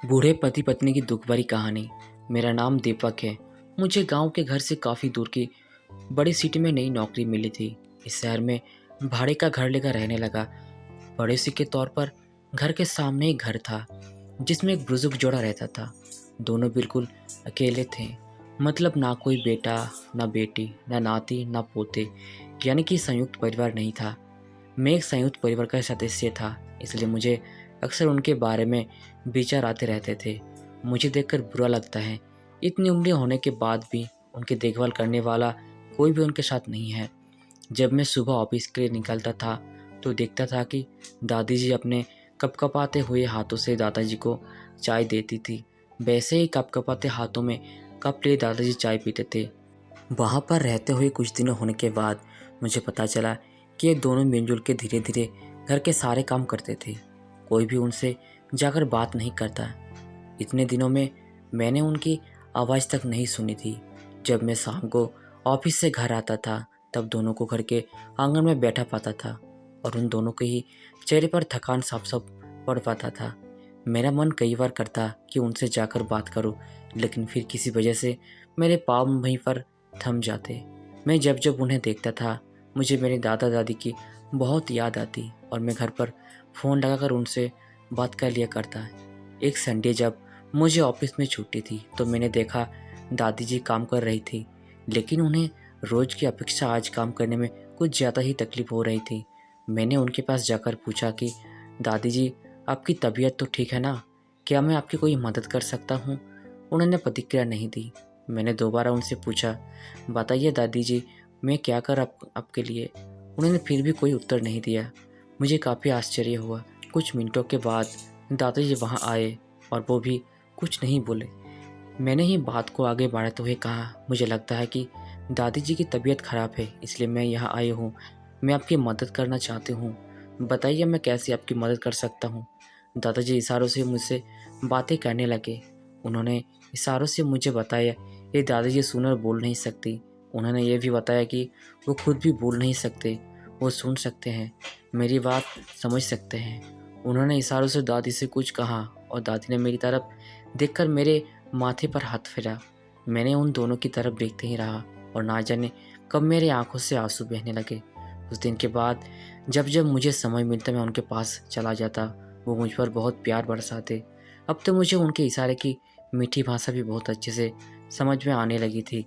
बूढ़े पति पत्नी की दुख भरी कहानी। मेरा नाम दीपक है। मुझे गांव के घर से काफ़ी दूर की बड़ी सिटी में नई नौकरी मिली थी। इस शहर में भाड़े का घर लेकर रहने लगा। पड़ोसी के तौर पर घर के सामने एक घर था जिसमें एक बुजुर्ग जोड़ा रहता था। दोनों बिल्कुल अकेले थे। मतलब ना कोई बेटा, ना बेटी, ना नाती, ना पोते, यानी कि संयुक्त परिवार नहीं था। मैं एक संयुक्त परिवार का सदस्य था, इसलिए मुझे अक्सर उनके बारे में विचार आते रहते थे। मुझे देखकर बुरा लगता है, इतनी उम्र होने के बाद भी उनकी देखभाल करने वाला कोई भी उनके साथ नहीं है। जब मैं सुबह ऑफिस के लिए निकलता था तो देखता था कि दादी जी अपने कपकपाते हुए हाथों से दादाजी को चाय देती थी। वैसे ही कपकपाते हाथों में कप लिए दादाजी चाय पीते थे। वहाँ पर रहते हुए कुछ दिनों होने के बाद मुझे पता चला कि ये दोनों मिलजुल के धीरे धीरे घर के सारे काम करते थे। कोई भी उनसे जाकर बात नहीं करता। इतने दिनों में मैंने उनकी आवाज़ तक नहीं सुनी थी। जब मैं शाम को ऑफिस से घर आता था तब दोनों को घर के आंगन में बैठा पाता था और उन दोनों के ही चेहरे पर थकान साफ साफ पड़ पाता था। मेरा मन कई बार करता कि उनसे जाकर बात करूं, लेकिन फिर किसी वजह से मेरे पाँव वहीं पर थम जाते। मैं जब जब उन्हें देखता था मुझे मेरे दादा दादी की बहुत याद आती और मैं घर पर फ़ोन लगाकर उनसे बात कर लिया करता। एक संडे जब मुझे ऑफिस में छुट्टी थी तो मैंने देखा दादी जी काम कर रही थी, लेकिन उन्हें रोज़ की अपेक्षा आज काम करने में कुछ ज़्यादा ही तकलीफ हो रही थी। मैंने उनके पास जाकर पूछा कि दादी जी, आपकी तबीयत तो ठीक है ना? क्या मैं आपकी कोई मदद कर सकता हूँ? उन्होंने प्रतिक्रिया नहीं दी। मैंने दोबारा उनसे पूछा, बताइए दादी जी, मैं क्या कर आपके लिए? उन्होंने फिर भी कोई उत्तर नहीं दिया। मुझे काफ़ी आश्चर्य हुआ। कुछ मिनटों के बाद दादाजी वहाँ आए और वो भी कुछ नहीं बोले। मैंने ही बात को आगे बढ़ाते हुए कहा, मुझे लगता है कि दादी जी की तबीयत खराब है, इसलिए मैं यहाँ आई हूँ। मैं आपकी मदद करना चाहती हूँ। बताइए मैं कैसे आपकी मदद कर सकता हूँ? दादाजी इशारों से मुझसे बातें करने लगे। उन्होंने इशारों से मुझे बताया ये दादाजी सुन और बोल नहीं सकती। उन्होंने ये भी बताया कि वो खुद भी बोल नहीं सकते, वो सुन सकते हैं, मेरी बात समझ सकते हैं। उन्होंने इशारों से दादी से कुछ कहा और दादी ने मेरी तरफ देखकर मेरे माथे पर हाथ फेरा। मैंने उन दोनों की तरफ देखते ही रहा और ना जाने कब मेरे आंखों से आंसू बहने लगे। उस दिन के बाद जब जब मुझे समय मिलता मैं उनके पास चला जाता। वो मुझ पर बहुत प्यार बरसाते। अब तो मुझे उनके इशारे की मीठी भाषा भी बहुत अच्छे से समझ में आने लगी थी।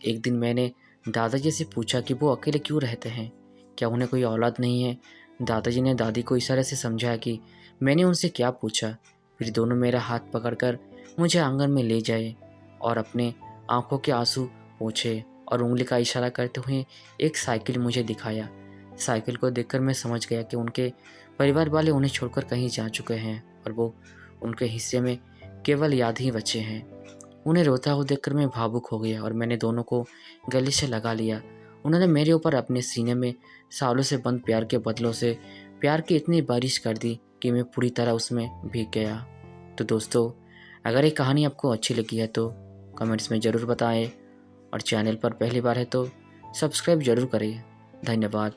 एक दिन मैंने दादाजी से पूछा कि वो अकेले क्यों रहते हैं, क्या उन्हें कोई औलाद नहीं है? दादाजी ने दादी को इशारे से समझाया कि मैंने उनसे क्या पूछा। फिर दोनों मेरा हाथ पकड़कर मुझे आंगन में ले जाए और अपने आंखों के आंसू पोंछे और उंगली का इशारा करते हुए एक साइकिल मुझे दिखाया। साइकिल को देखकर मैं समझ गया कि उनके परिवार वाले उन्हें छोड़कर कहीं जा चुके हैं और वो उनके हिस्से में केवल याद ही बचे हैं। उन्हें रोता हुआ देखकर मैं भावुक हो गया और मैंने दोनों को गले से लगा लिया। उन्होंने मेरे ऊपर अपने सीने में सालों से बंद प्यार के बदलों से प्यार की इतनी बारिश कर दी कि मैं पूरी तरह उसमें भीग गया। तो दोस्तों, अगर ये कहानी आपको अच्छी लगी है तो कमेंट्स में ज़रूर बताएं और चैनल पर पहली बार है तो सब्सक्राइब ज़रूर करें। धन्यवाद।